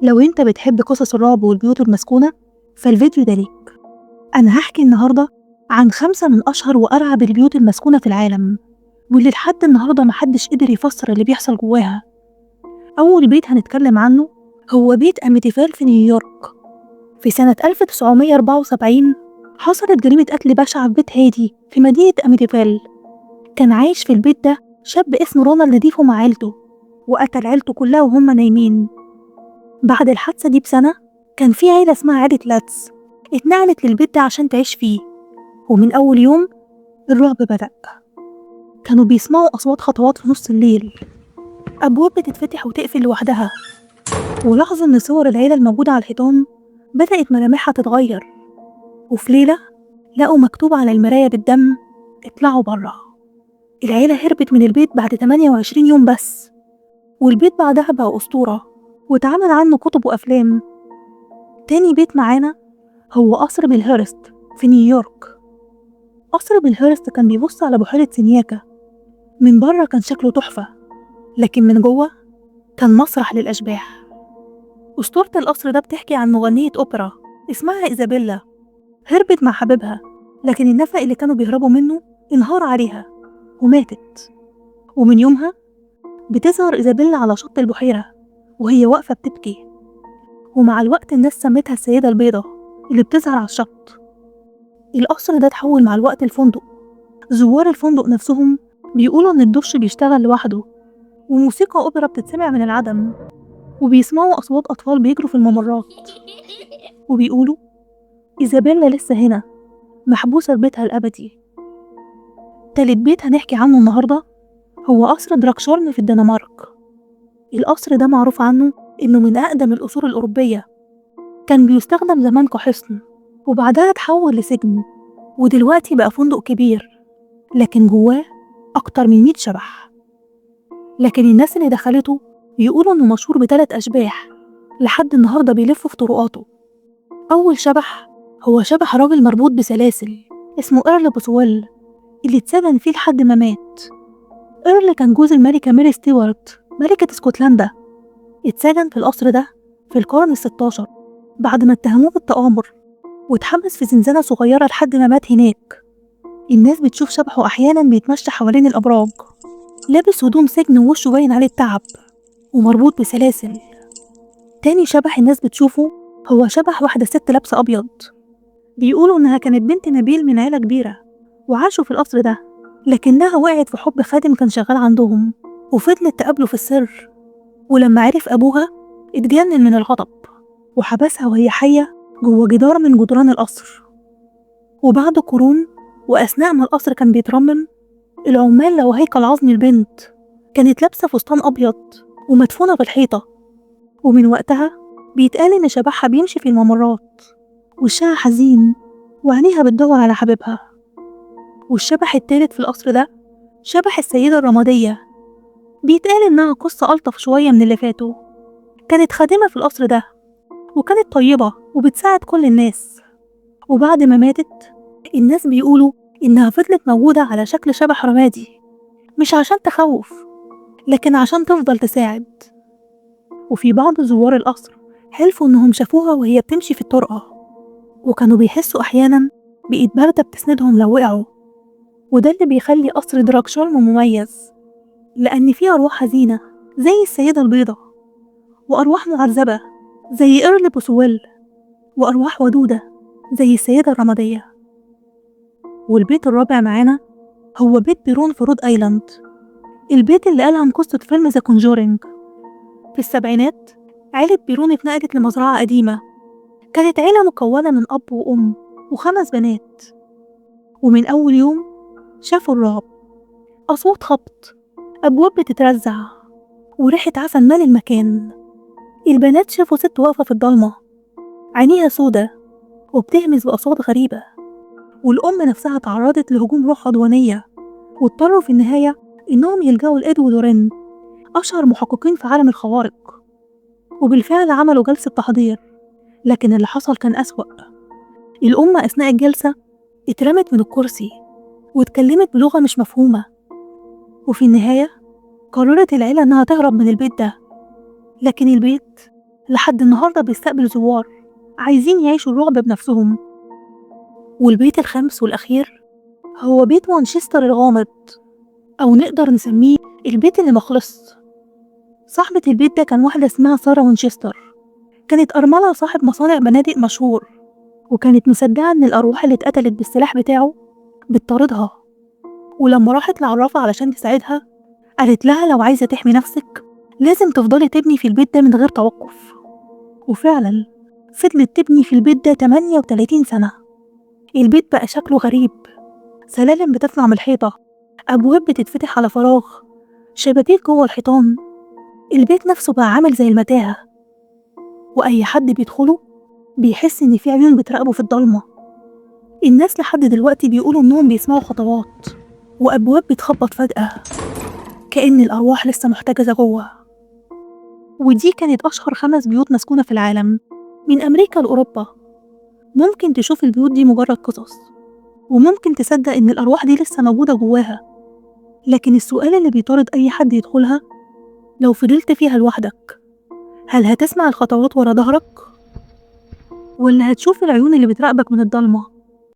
لو انت بتحب قصص الرعب والبيوت المسكونة فالفيديو ده ليك. أنا هحكي النهاردة عن 5 من أشهر وأرعب البيوت المسكونة في العالم، واللي لحد النهاردة محدش قدر يفسر اللي بيحصل جواها. أول بيت هنتكلم عنه هو بيت أميتيفيل في نيويورك. في سنة 1974 حصلت جريمة قتل بشعة في بيت هادي في مدينة أميتيفيل. كان عايش في البيت ده شاب اسمه رونالد ديفو مع عيلته، وقتل عيلته كلها وهم نايمين. بعد الحادثة دي بسنة كان في عيلة اسمها عيلة لاتس اتنقلت للبيت ده عشان تعيش فيه، ومن أول يوم الرعب بدأ. كانوا بيسمعوا أصوات خطوات في نص الليل، أبواب بتتفتح وتقفل لوحدها، ولاحظوا إن صور العيلة الموجودة على الحيطان بدأت ملامحها تتغير. وفي ليلة لقوا مكتوب على المراية بالدم: اطلعوا برا. العيلة هربت من البيت بعد 28 يوم بس، والبيت بعدها بقى أسطورة واتعمل عنه كتب وأفلام. تاني بيت معانا هو قصر بالهيرست في نيويورك. قصر بالهيرست كان بيبص على بحيرة سينياكا. من بره كان شكله تحفة، لكن من جوه كان مسرح للأشباح. أسطورة القصر ده بتحكي عن مغنية أوبرا اسمها إيزابيلا، هربت مع حبيبها، لكن النفق اللي كانوا بيهربوا منه انهار عليها وماتت. ومن يومها بتظهر إيزابيلا على شط البحيرة وهي واقفة بتبكي، ومع الوقت الناس سمتها السيدة البيضاء اللي بتظهر على الشط. القصر ده اتحول مع الوقت لفندق. زوار الفندق نفسهم بيقولوا إن الدش بيشتغل لوحده، وموسيقى أوبرا بتتسمع من العدم، وبيسمعوا أصوات أطفال بيجروا في الممرات، وبيقولوا إيزابيلا لسه هنا محبوسة في بيتها الأبدي. تالت بيت هنحكي عنه النهاردة هو قصر دراكشورن في الدنمارك. القصر ده معروف عنه إنه من أقدم القصور الأوروبية، كان بيستخدم زمان كحصن وبعدها اتحول لسجن، ودلوقتي بقى فندق كبير لكن جواه أكتر من 100 شبح. لكن الناس اللي دخلته يقولوا إنه مشهور ب3 أشباح لحد النهاردة بيلفوا في طرقاته. أول شبح هو شبح راجل مربوط بسلاسل اسمه إيرل بوسويل، اللي اتسجن فيه لحد ما مات. إيرل كان جوز الملكة ميري ستيوارت ملكة اسكتلندا. اتسجن في القصر ده في القرن ال16 بعد ما اتهموه بالتآمر، واتحبس في زنزانة صغيرة لحد ما مات هناك. الناس بتشوف شبحه أحيانا بيتمشى حوالين الأبراج، لابس هدوم سجن ووشه باين عليه التعب ومربوط بسلاسل. تاني شبح الناس بتشوفه هو شبح واحدة ست لابسة أبيض. بيقولوا إنها كانت بنت نبيل من عيلة كبيرة وعاشوا في القصر ده، لكنها وقعت في حب خادم كان شغال عندهم وفضلت تقابله في السر. ولما عرف أبوها اتجنن من الغضب وحبسها وهي حية جوه جدار من جدران القصر. وبعد قرون وأثناء ما القصر كان بيترمم، العمال لقوا هيكل عظمي البنت كانت لابسة فستان أبيض ومدفونة في الحيطة. ومن وقتها بيتقال إن شبحها بيمشي في الممرات، وشها حزين وعينيها بتدور على حبيبها. والشبح التالت في القصر ده شبح السيدة الرمادية. بيتقال إنها قصة ألطف شوية من اللي فاتوا. كانت خادمة في القصر ده وكانت طيبة وبتساعد كل الناس، وبعد ما ماتت الناس بيقولوا إنها فضلت موجودة على شكل شبح رمادي، مش عشان تخوف لكن عشان تفضل تساعد. وفي بعض زوار القصر حلفوا إنهم شافوها وهي بتمشي في الطرقة، وكانوا بيحسوا أحيانا بإيد باردة بتسندهم لو وقعوا. وده اللي بيخلي قصر دراكشورن مميز، لأن فيه أرواح حزينة زي السيدة البيضاء، وأرواح معذبة زي إيرل بوسويل، وأرواح ودودة زي السيدة الرمادية. والبيت الرابع معانا هو بيت بيرون في رود آيلاند، البيت اللي ألهم قصة فيلم ذا كونجورينج. في السبعينات عيلة بيرون اتنقلت لمزرعة قديمة، كانت عيلة مكونة من أب وأم و5 بنات. ومن أول يوم شافوا الرعب: أصوات خبط، أبواب بتترزع، وريحة عفن مال المكان. البنات شافوا ست واقفة في الضلمة عينيها سودة وبتهمس بأصوات غريبة. والأم نفسها تعرضت لهجوم روح عدوانية، واضطروا في النهاية إنهم يلجأوا لإدوارد ورين أشهر محققين في عالم الخوارق. وبالفعل عملوا جلسة تحضير، لكن اللي حصل كان أسوأ. الأم أثناء الجلسة اترمت من الكرسي واتكلمت بلغة مش مفهومة. وفي النهاية قررت العيلة إنها تهرب من البيت ده، لكن البيت لحد النهاردة بيستقبل زوار عايزين يعيشوا الرعب بنفسهم. والبيت الخامس والأخير هو بيت وانشستر الغامض، أو نقدر نسميه البيت اللي مخلص. صاحبة البيت ده كان واحدة اسمها سارة وينشستر، كانت أرملة صاحب مصانع بنادق مشهور، وكانت مصدقة إن الأرواح اللي اتقتلت بالسلاح بتاعه بتطاردها. ولما راحت لعرافة علشان تساعدها قالت لها لو عايزة تحمي نفسك لازم تفضلي تبني في البيت ده من غير توقف. وفعلا فضلت تبني في البيت ده 38 سنة. البيت بقى شكله غريب، سلالم بتطلع من الحيطة، أبواب بتتفتح على فراغ، شبابيك جوه الحيطان. البيت نفسه بقى عامل زي المتاهة، وأي حد بيدخله بيحس إن في عيون بتراقبه في الضلمة. الناس لحد دلوقتي بيقولوا إنهم بيسمعوا خطوات وأبواب بتخبط فجأة، كأن الأرواح لسه محتجزة جوه. ودي كانت أشهر 5 بيوت مسكونة في العالم، من أمريكا لأوروبا. ممكن تشوف البيوت دي مجرد قصص، وممكن تصدق إن الأرواح دي لسه موجودة جواها، لكن السؤال اللي بيطارد أي حد يدخلها: لو فضلت فيها لوحدك هل هتسمع الخطوات ورا ظهرك؟ ولا هتشوف العيون اللي بتراقبك من الضلمة؟